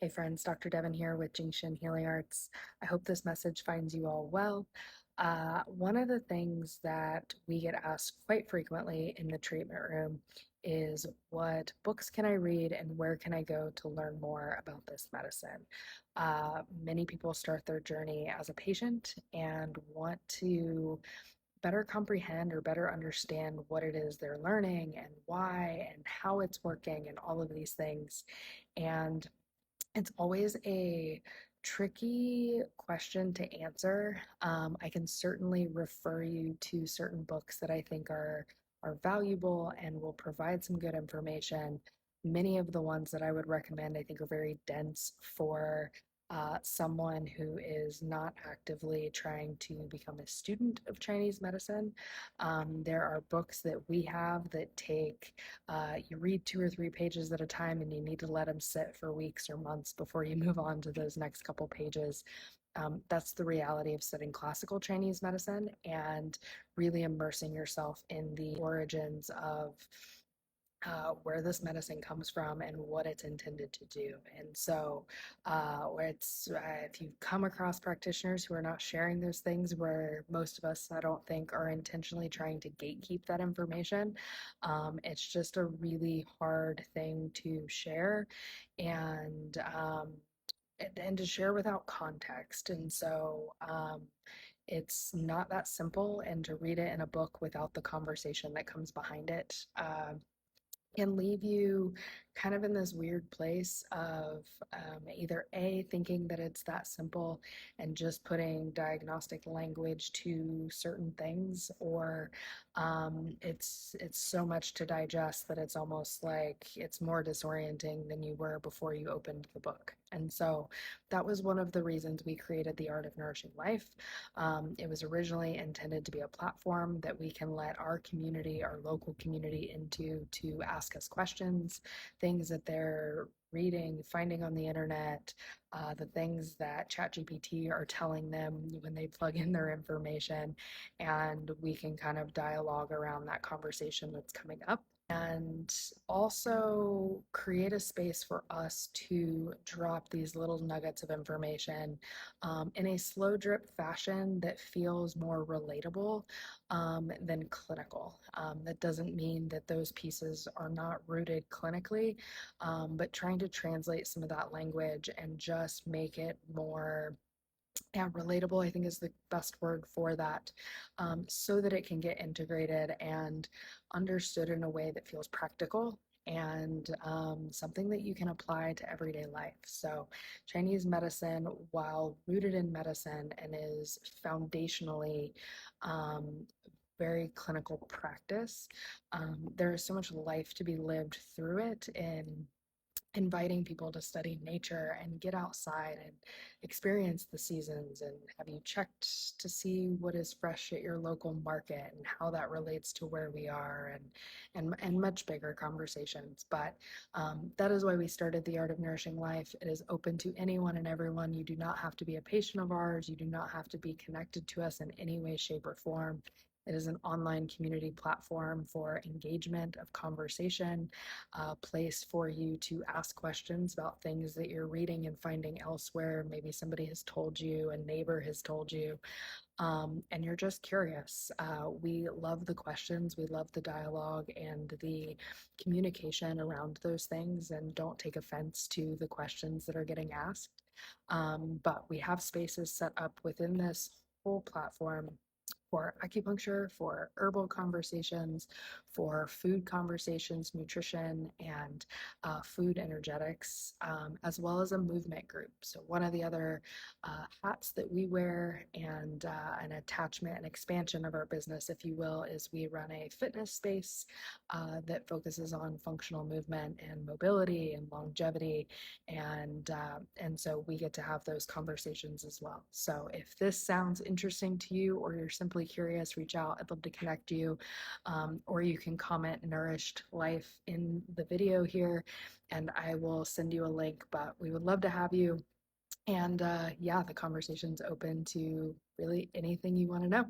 Hey friends, Dr. Devin here with Jingshin Healing Arts. I hope this message finds you all well. One of the things that we get asked quite frequently in the treatment room is what books can I read and where can I go to learn more about this medicine? Many people start their journey as a patient and want to better comprehend or better understand what it is they're learning and why and how it's working and all of these things. And it's always a tricky question to answer. I can certainly refer you to certain books that I think are valuable and will provide some good information. Many of the ones that I would recommend, I think, are very dense for someone who is not actively trying to become a student of Chinese medicine. There are books that we have that take you read 2 or 3 pages at a time and you need to let them sit for weeks or months before you move on to those next couple pages. That's the reality of studying classical Chinese medicine and really immersing yourself in the origins of where this medicine comes from and what it's intended to do. And so, if you come across practitioners who are not sharing those things, where most of us, I don't think, are intentionally trying to gatekeep that information, it's just a really hard thing to share and and to share without context. And so, it's not that simple, and to read it in a book without the conversation that comes behind it can leave you kind of in this weird place of either A, thinking that it's that simple and just putting diagnostic language to certain things, or it's so much to digest that it's almost like it's more disorienting than you were before you opened the book. And so that was one of the reasons we created the Art of Nourishing Life. It was originally intended to be a platform that we can let our community, our local community, into to ask us questions, things that they're reading, finding on the internet, the things that ChatGPT are telling them when they plug in their information, and we can kind of dialogue around that conversation that's coming up. And also create a space for us to drop these little nuggets of information in a slow drip fashion that feels more relatable than clinical. That doesn't mean that those pieces are not rooted clinically, but trying to translate some of that language and just make it more, yeah, relatable, I think is the best word for that, so that it can get integrated and understood in a way that feels practical and something that you can apply to everyday life. So, Chinese medicine, while rooted in medicine and is foundationally very clinical practice, there is so much life to be lived through it in inviting people to study nature and get outside and experience the seasons. And have you checked to see what is fresh at your local market and how that relates to where we are, and much bigger conversations. But that is why we started the Art of Nourishing Life. It is open to anyone and everyone. You do not have to be a patient of ours. You do not have to be connected to us in any way, shape, or form. It is an online community platform for engagement, of conversation, a place for you to ask questions about things that you're reading and finding elsewhere. Maybe somebody has told you, a neighbor has told you, and you're just curious. We love the questions, we love the dialogue and the communication around those things, and don't take offense to the questions that are getting asked. But we have spaces set up within this whole platform for acupuncture, for herbal conversations, for food conversations, nutrition, and food energetics, as well as a movement group. So, one of the other hats that we wear, and an attachment and expansion of our business, if you will, is we run a fitness space that focuses on functional movement and mobility and longevity, and so we get to have those conversations as well. So if this sounds interesting to you, or you're simply curious, reach out. I'd love to connect you, or you can comment "nourished life" in the video here, and I will send you a link. But we would love to have you. And yeah, the conversation's open to really anything you want to know.